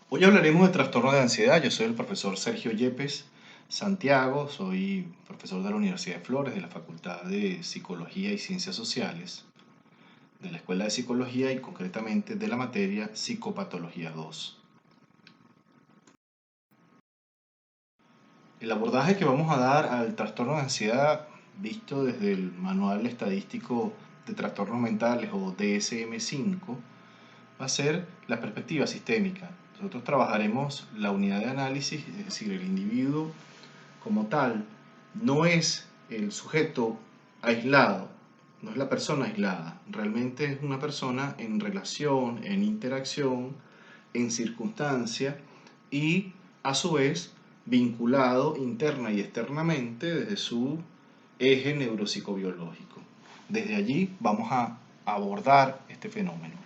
Hoy hablaremos de trastorno de ansiedad. Yo soy el profesor Sergio Yepes Santiago, soy profesor de la Universidad de Flores, de la Facultad de Psicología y Ciencias Sociales, de la Escuela de Psicología y concretamente de la materia Psicopatología 2. El abordaje que vamos a dar al trastorno de ansiedad, visto desde el Manual Estadístico de Trastornos Mentales o DSM-5, va a ser la perspectiva sistémica. Nosotros trabajaremos la unidad de análisis, es decir, el individuo como tal no es el sujeto aislado, no es la persona aislada, realmente es una persona en relación, en interacción, en circunstancia y a su vez vinculado interna y externamente desde su eje neuropsicobiológico. Desde allí vamos a abordar este fenómeno.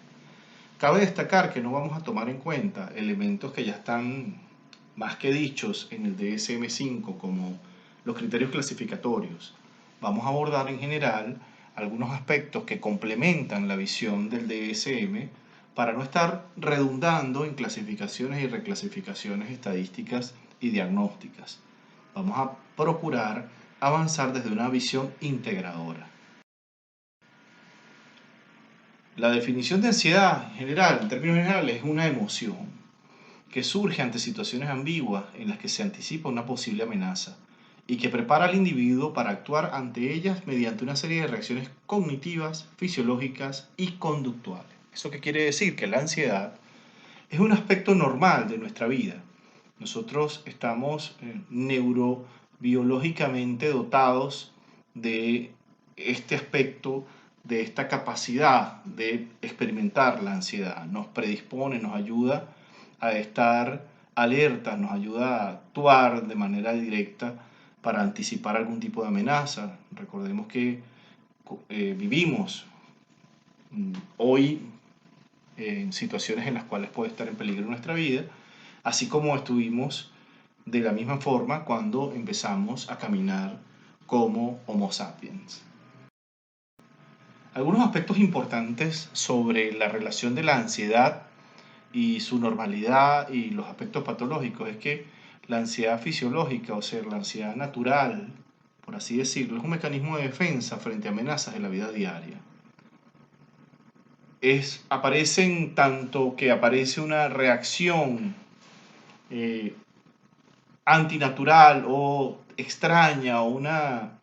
Cabe destacar que no vamos a tomar en cuenta elementos que ya están más que dichos en el DSM-5 como los criterios clasificatorios. Vamos a abordar en general algunos aspectos que complementan la visión del DSM para no estar redundando en clasificaciones y reclasificaciones estadísticas y diagnósticas. Vamos a procurar avanzar desde una visión integradora. La definición de ansiedad en general, en términos generales, es una emoción que surge ante situaciones ambiguas en las que se anticipa una posible amenaza y que prepara al individuo para actuar ante ellas mediante una serie de reacciones cognitivas, fisiológicas y conductuales. ¿Eso qué quiere decir? Que la ansiedad es un aspecto normal de nuestra vida. Nosotros estamos neurobiológicamente dotados de este aspecto, de esta capacidad de experimentar la ansiedad. Nos predispone, nos ayuda a estar alertas, nos ayuda a actuar de manera directa para anticipar algún tipo de amenaza. Recordemos que vivimos hoy en situaciones en las cuales puede estar en peligro nuestra vida, así como estuvimos de la misma forma cuando empezamos a caminar como Homo sapiens. Algunos aspectos importantes sobre la relación de la ansiedad y su normalidad y los aspectos patológicos es que la ansiedad fisiológica, o sea, la ansiedad natural, por así decirlo, es un mecanismo de defensa frente a amenazas de la vida diaria. Aparecen tanto que aparece una reacción eh, antinatural o extraña o una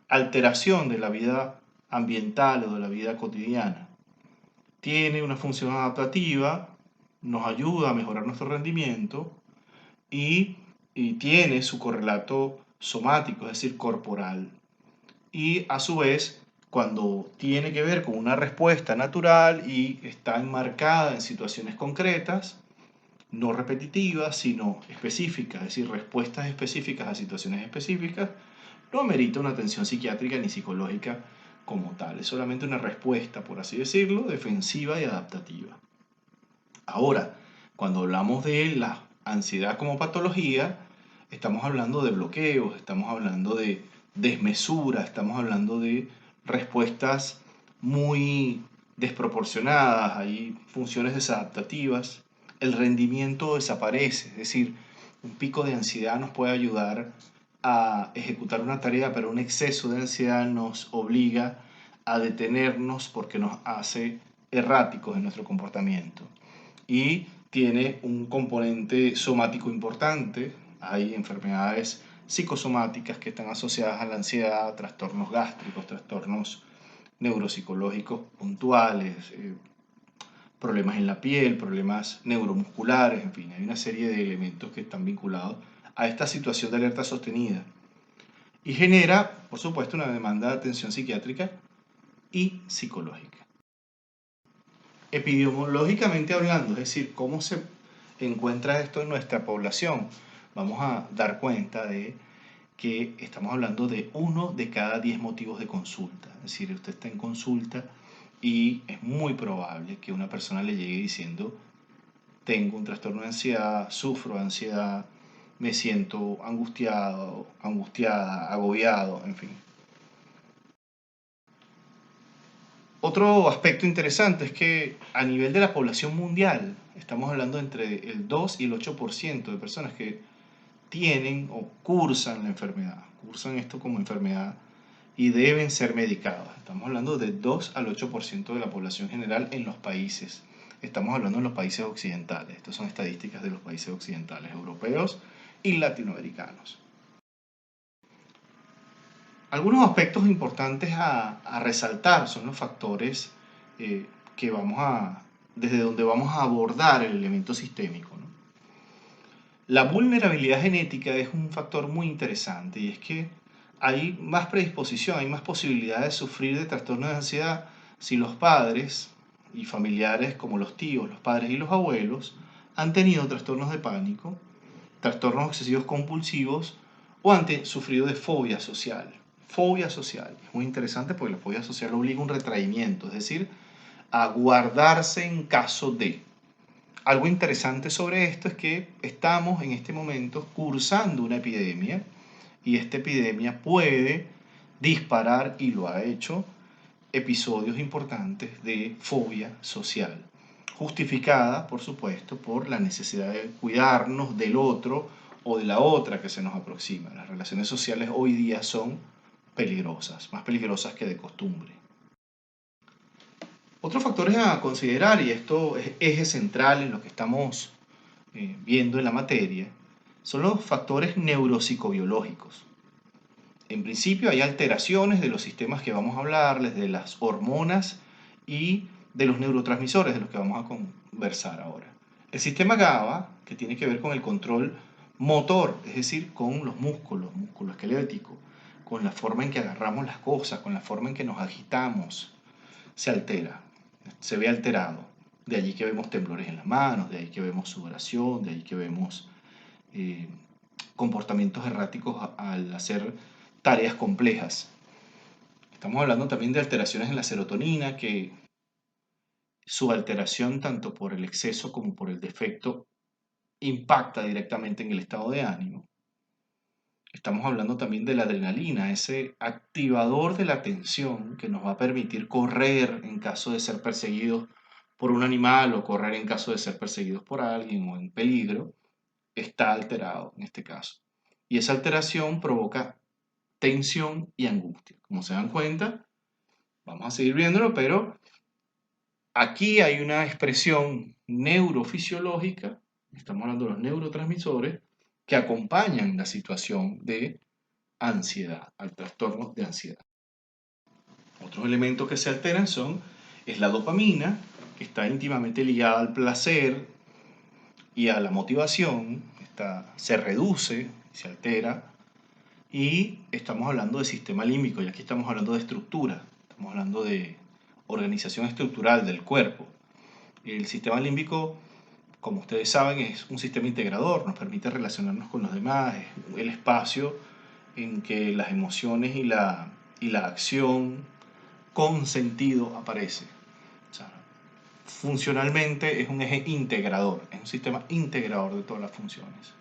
alteración de la vida ambiental o de la vida cotidiana. Tiene una función adaptativa, nos ayuda a mejorar nuestro rendimiento y, y tiene su correlato somático, es decir, corporal. Y a su vez, cuando tiene que ver con una respuesta natural y está enmarcada en situaciones concretas, no repetitivas, sino específicas, es decir, respuestas específicas a situaciones específicas, no amerita una atención psiquiátrica ni psicológica como tal, es solamente una respuesta, por así decirlo, defensiva y adaptativa. Ahora, cuando hablamos de la ansiedad como patología, estamos hablando de bloqueos, estamos hablando de desmesura, estamos hablando de respuestas muy desproporcionadas, hay funciones desadaptativas, el rendimiento desaparece, es decir, un pico de ansiedad nos puede ayudar a ejecutar una tarea, pero un exceso de ansiedad nos obliga a detenernos porque nos hace erráticos en nuestro comportamiento. Y tiene un componente somático importante. Hay enfermedades psicosomáticas que están asociadas a la ansiedad, trastornos gástricos, trastornos neuropsicológicos puntuales, problemas en la piel, problemas neuromusculares, en fin, hay una serie de elementos que están vinculados a esta situación de alerta sostenida y genera, por supuesto, una demanda de atención psiquiátrica y psicológica. Epidemiológicamente hablando, es decir, cómo se encuentra esto en nuestra población, vamos a dar cuenta de que estamos hablando de 1 de cada 10 motivos de consulta. Es decir, usted está en consulta y es muy probable que una persona le llegue diciendo: tengo un trastorno de ansiedad, sufro de ansiedad, me siento angustiado, angustiada, agobiado, en fin. Otro aspecto interesante es que a nivel de la población mundial, estamos hablando entre el 2 y el 8% de personas que tienen o cursan la enfermedad, cursan esto como enfermedad y deben ser medicados. Estamos hablando de 2 al 8% de la población general en los países. Estamos hablando en los países occidentales. Estas son estadísticas de los países occidentales, europeos y latinoamericanos. Algunos aspectos importantes a resaltar son los factores que desde donde vamos a abordar el elemento sistémico, ¿no? La vulnerabilidad genética es un factor muy interesante y es que hay más predisposición, hay más posibilidad de sufrir de trastornos de ansiedad si los padres y familiares como los tíos, los padres y los abuelos han tenido trastornos de pánico, trastornos obsesivos compulsivos o han sufrido de fobia social. Fobia social es muy interesante porque la fobia social obliga a un retraimiento, es decir, a guardarse en caso de. Algo interesante sobre esto es que estamos en este momento cursando una epidemia y esta epidemia puede disparar, y lo ha hecho, episodios importantes de fobia social, justificada, por supuesto, por la necesidad de cuidarnos del otro o de la otra que se nos aproxima. Las relaciones sociales hoy día son peligrosas, más peligrosas que de costumbre. Otros factores a considerar, y esto es eje central en lo que estamos viendo en la materia, son los factores neuropsicobiológicos. En principio hay alteraciones de los sistemas que vamos a hablarles, de las hormonas y de los neurotransmisores de los que vamos a conversar ahora. El sistema GABA, que tiene que ver con el control motor, es decir, con los músculos, músculo esquelético, con la forma en que agarramos las cosas, con la forma en que nos agitamos, se altera, se ve alterado. De allí que vemos temblores en las manos, de ahí que vemos sudoración, de ahí que vemos eh, comportamientos erráticos al hacer tareas complejas. Estamos hablando también de alteraciones en la serotonina, que su alteración tanto por el exceso como por el defecto impacta directamente en el estado de ánimo. Estamos hablando también de la adrenalina, ese activador de la atención que nos va a permitir correr en caso de ser perseguidos por un animal o correr en caso de ser perseguidos por alguien o en peligro, está alterado en este caso. Y esa alteración provoca tensión y angustia. Como se dan cuenta, vamos a seguir viéndolo, pero aquí hay una expresión neurofisiológica, estamos hablando de los neurotransmisores, que acompañan la situación de ansiedad, al trastorno de ansiedad. Otros elementos que se alteran es la dopamina, que está íntimamente ligada al placer y a la motivación, se reduce, se altera, y estamos hablando de sistema límbico, y aquí estamos hablando de estructura, estamos hablando de organización estructural del cuerpo. El sistema límbico, como ustedes saben, es un sistema integrador, nos permite relacionarnos con los demás, es el espacio en que las emociones y la acción con sentido aparece. O sea, funcionalmente es un eje integrador, es un sistema integrador de todas las funciones.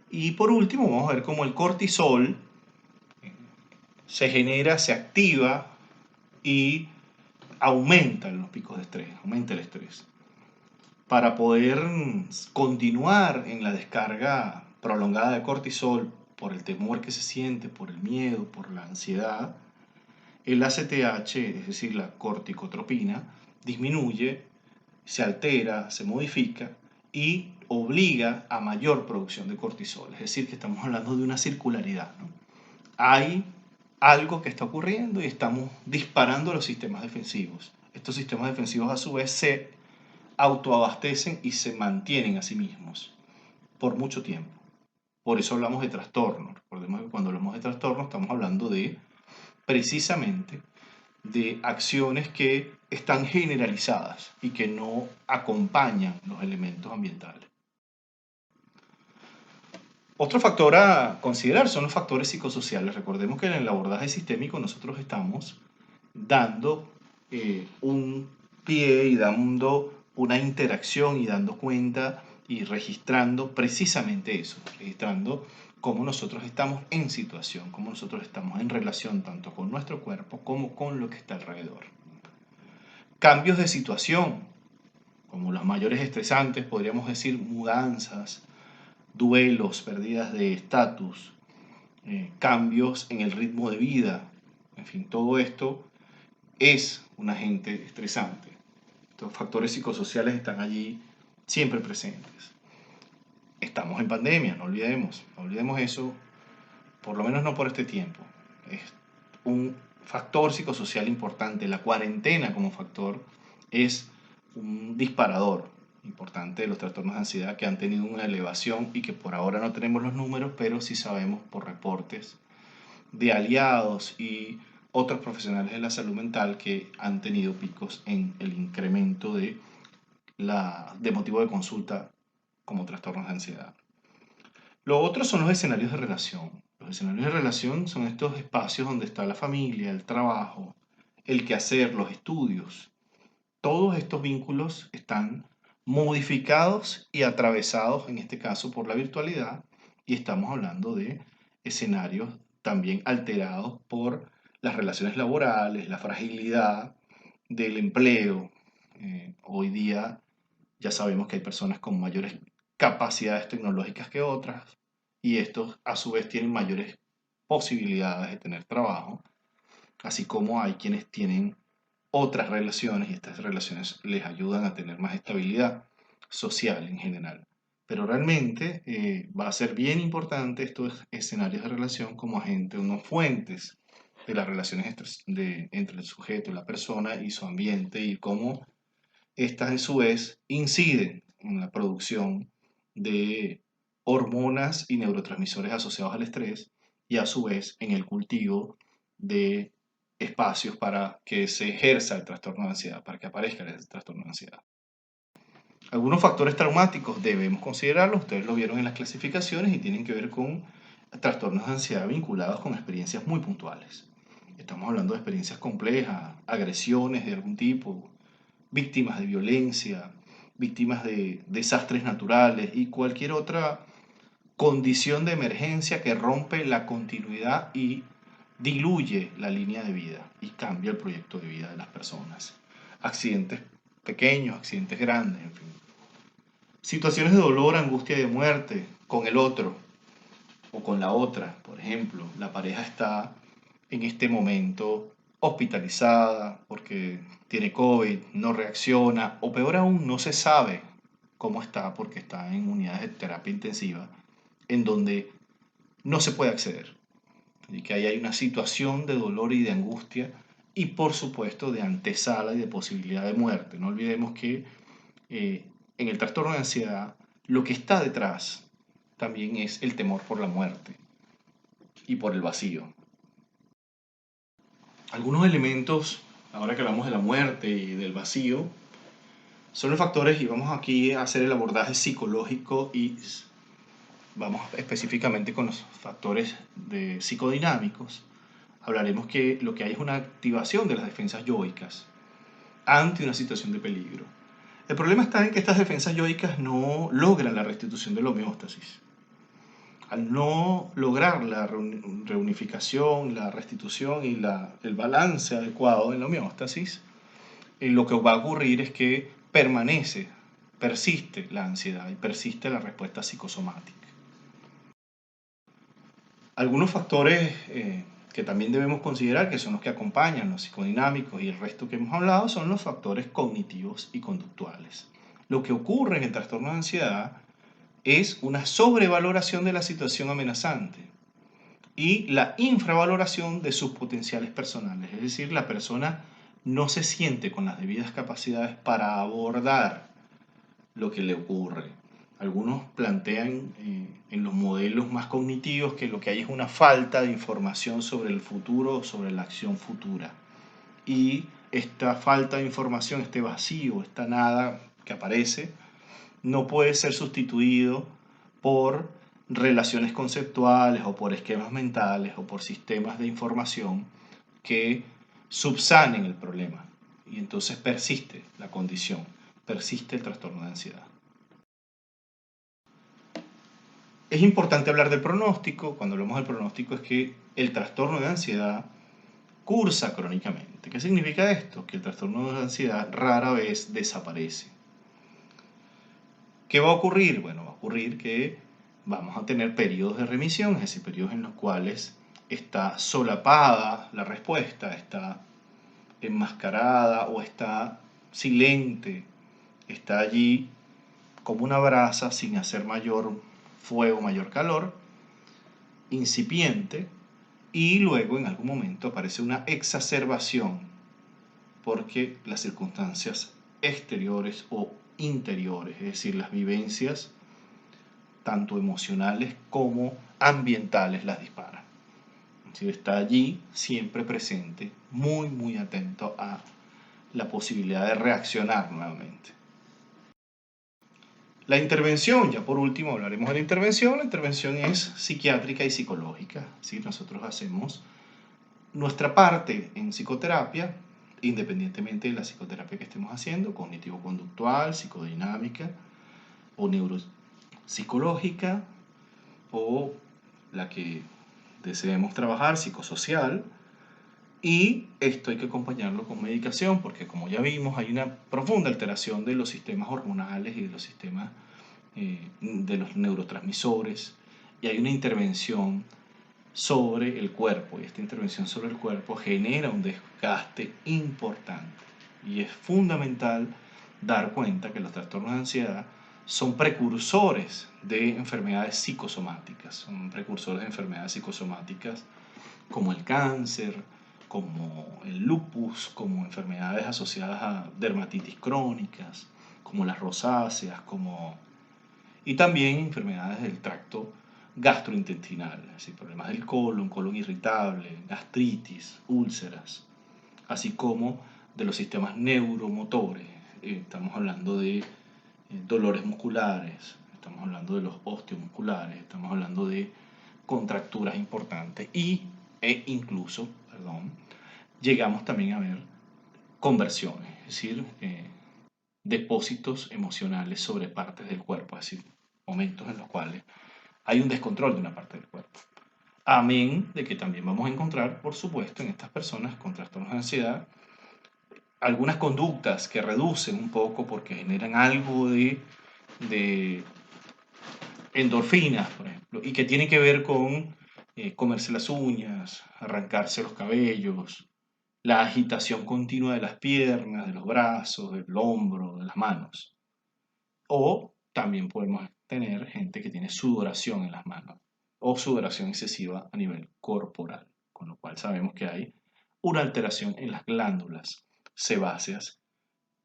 Y por último, vamos a ver cómo el cortisol se genera, se activa y aumenta los picos de estrés, aumenta el estrés. Para poder continuar en la descarga prolongada de cortisol por el temor que se siente, por el miedo, por la ansiedad, el ACTH, es decir, la corticotropina, disminuye, se altera, se modifica y obliga a mayor producción de cortisol. Es decir, que estamos hablando de una circularidad, ¿no? Hay algo que está ocurriendo y estamos disparando los sistemas defensivos. Estos sistemas defensivos a su vez se autoabastecen y se mantienen a sí mismos por mucho tiempo. Por eso hablamos de trastornos. Recordemos que cuando hablamos de trastornos estamos hablando de precisamente de acciones que están generalizadas y que no acompañan los elementos ambientales. Otro factor a considerar son los factores psicosociales. Recordemos que en el abordaje sistémico nosotros estamos dando un pie y dando una interacción y dando cuenta y registrando precisamente eso, registrando cómo nosotros estamos en situación, cómo nosotros estamos en relación tanto con nuestro cuerpo como con lo que está alrededor. Cambios de situación, como las mayores estresantes, podríamos decir mudanzas, duelos, pérdidas de estatus, cambios en el ritmo de vida. En fin, todo esto es un agente estresante. Estos factores psicosociales están allí siempre presentes. Estamos en pandemia, no olvidemos eso, por lo menos no por este tiempo. Es un factor psicosocial importante. La cuarentena como factor es un disparador importante de los trastornos de ansiedad que han tenido una elevación y que por ahora no tenemos los números, pero sí sabemos por reportes de aliados y otros profesionales de la salud mental que han tenido picos en el incremento de motivo de consulta como trastornos de ansiedad. Lo otro son los escenarios de relación. Los escenarios de relación son estos espacios donde está la familia, el trabajo, el quehacer, los estudios. Todos estos vínculos están modificados y atravesados, en este caso, por la virtualidad, y estamos hablando de escenarios también alterados por las relaciones laborales, la fragilidad del empleo. Hoy día ya sabemos que hay personas con mayores capacidades tecnológicas que otras y estos a su vez tienen mayores posibilidades de tener trabajo, así como hay quienes tienen otras relaciones y estas relaciones les ayudan a tener más estabilidad social en general. Pero realmente va a ser bien importante estos escenarios de relación como agente, unos fuentes de las relaciones entre el sujeto, la persona y su ambiente y cómo estas en su vez inciden en la producción de hormonas y neurotransmisores asociados al estrés y a su vez en el cultivo de espacios para que se ejerza el trastorno de ansiedad, para que aparezca el trastorno de ansiedad. Algunos factores traumáticos debemos considerarlos, ustedes lo vieron en las clasificaciones y tienen que ver con trastornos de ansiedad vinculados con experiencias muy puntuales. Estamos hablando de experiencias complejas, agresiones de algún tipo, víctimas de violencia, víctimas de desastres naturales y cualquier otra condición de emergencia que rompe la continuidad y diluye la línea de vida y cambia el proyecto de vida de las personas. Accidentes pequeños, accidentes grandes, en fin. Situaciones de dolor, angustia y de muerte con el otro o con la otra. Por ejemplo, la pareja está en este momento hospitalizada porque tiene COVID, no reacciona o peor aún, no se sabe cómo está porque está en unidades de terapia intensiva en donde no se puede acceder. Y que ahí hay una situación de dolor y de angustia y por supuesto de antesala y de posibilidad de muerte. No olvidemos que en el trastorno de ansiedad lo que está detrás también es el temor por la muerte y por el vacío. Algunos elementos, ahora que hablamos de la muerte y del vacío, son los factores, y vamos aquí a hacer el abordaje psicológico y vamos específicamente con los factores psicodinámicos. Hablaremos que lo que hay es una activación de las defensas yoicas ante una situación de peligro. El problema está en que estas defensas yoicas no logran la restitución de la homeostasis. Al no lograr la reunificación, la restitución y el balance adecuado en la homeostasis, lo que va a ocurrir es que persiste la ansiedad y persiste la respuesta psicosomática. Algunos factores que también debemos considerar, que son los que acompañan los psicodinámicos y el resto que hemos hablado, son los factores cognitivos y conductuales. Lo que ocurre en el trastorno de ansiedad es una sobrevaloración de la situación amenazante y la infravaloración de sus potenciales personales. Es decir, la persona no se siente con las debidas capacidades para abordar lo que le ocurre. Algunos plantean en los modelos más cognitivos que lo que hay es una falta de información sobre el futuro o sobre la acción futura. Y esta falta de información, este vacío, esta nada que aparece, no puede ser sustituido por relaciones conceptuales o por esquemas mentales o por sistemas de información que subsanen el problema. Y entonces persiste la condición, persiste el trastorno de ansiedad. Es importante hablar del pronóstico. Cuando hablamos del pronóstico es que el trastorno de ansiedad cursa crónicamente. ¿Qué significa esto? Que el trastorno de ansiedad rara vez desaparece. ¿Qué va a ocurrir? Bueno, va a ocurrir que vamos a tener periodos de remisión, es decir, periodos en los cuales está solapada la respuesta, está enmascarada o está silente, está allí como una brasa sin hacer mayor fuego, mayor calor, incipiente, y luego en algún momento aparece una exacerbación porque las circunstancias exteriores o interiores, es decir, las vivencias tanto emocionales como ambientales las disparan. Es decir, está allí siempre presente, muy, muy atento a la posibilidad de reaccionar nuevamente. La intervención, ya por último hablaremos de la intervención es psiquiátrica y psicológica. ¿Sí? Nosotros hacemos nuestra parte en psicoterapia, independientemente de la psicoterapia que estemos haciendo, cognitivo-conductual, psicodinámica o neuropsicológica, o la que deseemos trabajar, psicosocial, y esto hay que acompañarlo con medicación porque como ya vimos hay una profunda alteración de los sistemas hormonales y de los sistemas de los neurotransmisores y hay una intervención sobre el cuerpo y esta intervención sobre el cuerpo genera un desgaste importante y es fundamental dar cuenta que los trastornos de ansiedad son precursores de enfermedades psicosomáticas, son precursores de enfermedades psicosomáticas como el cáncer, como el lupus, como enfermedades asociadas a dermatitis crónicas, como las rosáceas, y también enfermedades del tracto gastrointestinal, es decir, problemas del colon, colon irritable, gastritis, úlceras, así como de los sistemas neuromotores. Estamos hablando de dolores musculares, estamos hablando de los osteomusculares, estamos hablando de contracturas importantes e incluso, perdón, llegamos también a ver conversiones, es decir, depósitos emocionales sobre partes del cuerpo, es decir, momentos en los cuales hay un descontrol de una parte del cuerpo. Amén de que también vamos a encontrar, por supuesto, en estas personas con trastornos de ansiedad, algunas conductas que reducen un poco porque generan algo de endorfinas, por ejemplo, y que tienen que ver con comerse las uñas, arrancarse los cabellos, la agitación continua de las piernas, de los brazos, del hombro, de las manos. O también podemos tener gente que tiene sudoración en las manos o sudoración excesiva a nivel corporal, con lo cual sabemos que hay una alteración en las glándulas sebáceas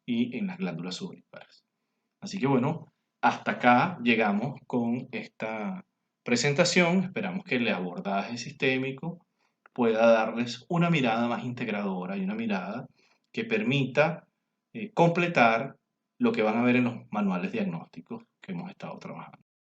y en las glándulas sudoríparas. Así que bueno, hasta acá llegamos con esta presentación. Esperamos que el abordaje sistémico pueda darles una mirada más integradora y una mirada que permita completar lo que van a ver en los manuales diagnósticos que hemos estado trabajando.